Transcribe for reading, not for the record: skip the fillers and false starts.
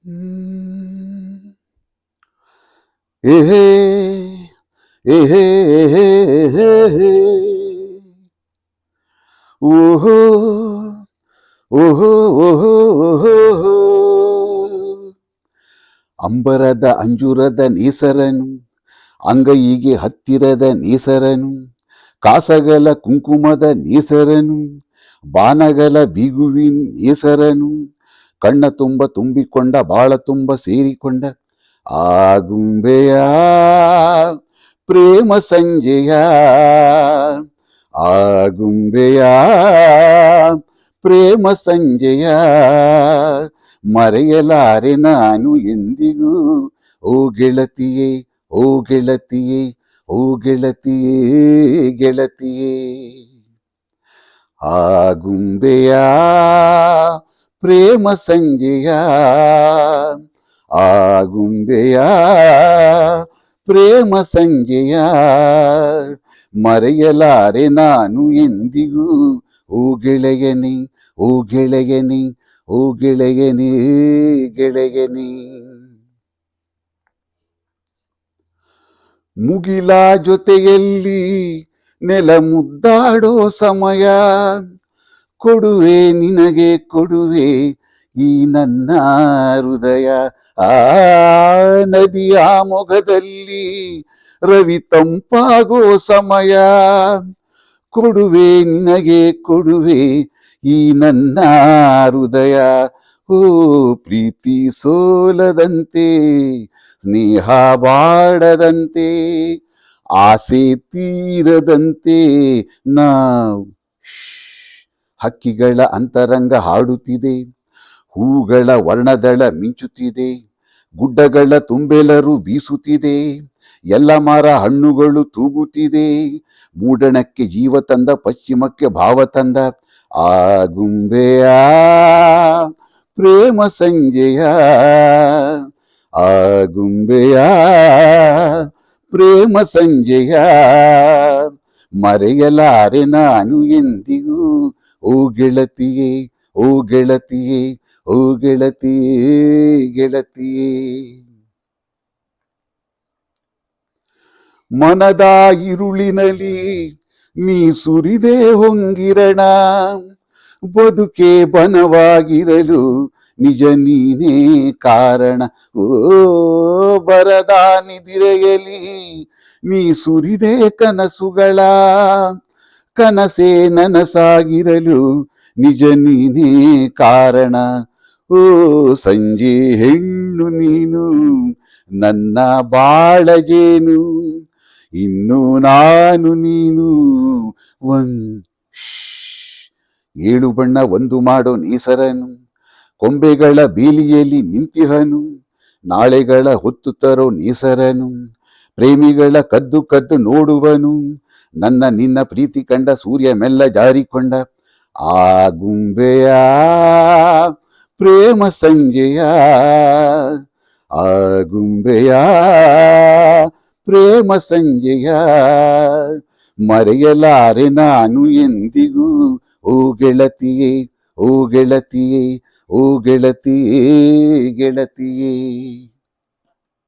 ಹ್ಮ್. ಏಹೇ ಏಹೇ ಏಹೇ ಓಹೋ ಓಹೋ ಓಹೋ ಓಹೋ ಅಂಬರದ ಅಂಜುರದ ನೇಸರನು, ಅಂಗೈಗೆ ಹತ್ತಿರದ ನೇಸರನು, ಕಾಸಗಲ ಕುಂಕುಮದ ನೇಸರನು, ಬಾನಗಲ ಬಿಗುವಿನ ನೇಸರನು, ಕಣ್ಣ ತುಂಬ ತುಂಬಿಕೊಂಡ ಬಾಳ ತುಂಬ ಸೇರಿಕೊಂಡ ಆಗುಂಬೆಯ ಪ್ರೇಮ ಸಂಜೆಯ, ಆಗುಂಬೆಯ ಪ್ರೇಮ ಸಂಜೆಯ, ಮರೆಯಲಾರೆ ನಾನು ಎಂದಿಗೂ ಓ ಗೆಳತಿಯೇ, ಓ ಗೆಳತಿಯೇ, ಓ ಗೆಳತಿಯೇ, ಗೆಳತಿಯೇ. ಆಗುಂಬೆಯ ಪ್ರೇಮ ಸಂಜೆಯ, ಆಗುಂಬೆಯ ಪ್ರೇಮ ಸಂಜೆಯ, ಮರೆಯಲಾರೆ ನಾನು ಎಂದಿಗೂ ಓ ಗೆಳೆಯನೇ, ಓ ಗೆಳೆಯನೇ, ಓ ಗೆಳೆಯನೇ, ಗೆಳೆಯನೇ. ಮುಗಿಲ ಜೊತೆಯಲ್ಲಿ ನೆಲ ಮುದ್ದಾಡೋ ಸಮಯ, ಕೊಡುವೆ ನಿನಗೆ ಕೊಡುವೆ ಈ ನನ್ನ ಹೃದಯ. ಆ ನದಿಯ ಮೊಗದಲ್ಲಿ ರವಿ ತಂಪಾಗೋ ಸಮಯ, ಕೊಡುವೆ ನಿನಗೆ ಕೊಡುವೆ ಈ ನನ್ನ ಹೃದಯ. ಓ ಪ್ರೀತಿ ಸೋಲದಂತೆ, ಸ್ನೇಹ ಬಾಡದಂತೆ, ಆಸೆ ತೀರದಂತೆ ನಾವು. ಹಕ್ಕಿಗಳ ಅಂತರಂಗ ಹಾಡುತ್ತಿದೆ, ಹೂಗಳ ವರ್ಣದಳ ಮಿಂಚುತ್ತಿದೆ, ಗುಡ್ಡಗಳ ತುಂಬೆಲರು ಬೀಸುತ್ತಿದೆ, ಎಲ್ಲ ಮರ ಹಣ್ಣುಗಳು ತೂಗುತ್ತಿದೆ, ಮೂಡಣಕ್ಕೆ ಜೀವ ತಂದ ಪಶ್ಚಿಮಕ್ಕೆ ಭಾವ ತಂದ ಆಗುಂಬೆಯ ಪ್ರೇಮ ಸಂಜೆಯ, ಆಗುಂಬೆಯ ಪ್ರೇಮ ಸಂಜೆಯ, ಮರೆಯಲಾರೆ ನಾನು ಎಂದಿಗೂ ಓ ಗೆಳತಿಯೇ, ಓ ಗೆಳತಿಯೇ, ಓ ಗೆಳತಿಯೇ, ಗೆಳತಿಯೇ. ಮನದ ಇರುಳಿನಲ್ಲಿ ನೀ ಸುರಿದೆ ಹೊಂಗಿರಣ, ಬದುಕೆ ಬನವಾಗಿರಲು ನಿಜ ನೀನೇ ಕಾರಣ. ಓ ಬರದ ನಿದಿರೆಯಲಿ ನೀ ಸುರಿದೆ ಕನಸುಗಳ, ಕನಸೇ ನನಸಾಗಿರಲು ನಿಜ ನೀನೇ ಕಾರಣ. ಓ ಸಂಜೆ ಹೆಣ್ಣು ನೀನು ನನ್ನ ಬಾಳಜೇನು, ಇನ್ನು ನಾನು ನೀನು ಏಳು ಬಣ್ಣ ಒಂದು ಮಾಡೋ ನೇಸರನು, ಕೊಂಬೆಗಳ ಬೇಲಿಯಲ್ಲಿ ನಿಂತಿಹನು, ನಾಳೆಗಳ ಹೊತ್ತು ತರೋ ನೇಸರನು, ಪ್ರೇಮಿಗಳ ಕದ್ದು ಕದ್ದು ನೋಡುವನು, ನನ್ನ ನಿನ್ನ ಪ್ರೀತಿ ಕಂಡ ಸೂರ್ಯ ಮೆಲ್ಲ ಜಾರಿಕೊಂಡ ಆಗುಂಬೆಯ ಪ್ರೇಮ ಸಂಜೆಯ, ಆಗುಂಬೆಯ ಪ್ರೇಮ ಸಂಜೆಯ, ಮರೆಯಲಾರೆ ನಾನು ಎಂದಿಗೂ ಓ ಗೆಳತಿಯೇ, ಓ ಗೆಳತಿಯೇ, ಓ ಗೆಳತಿಯೇ, ಗೆಳತಿಯೇ.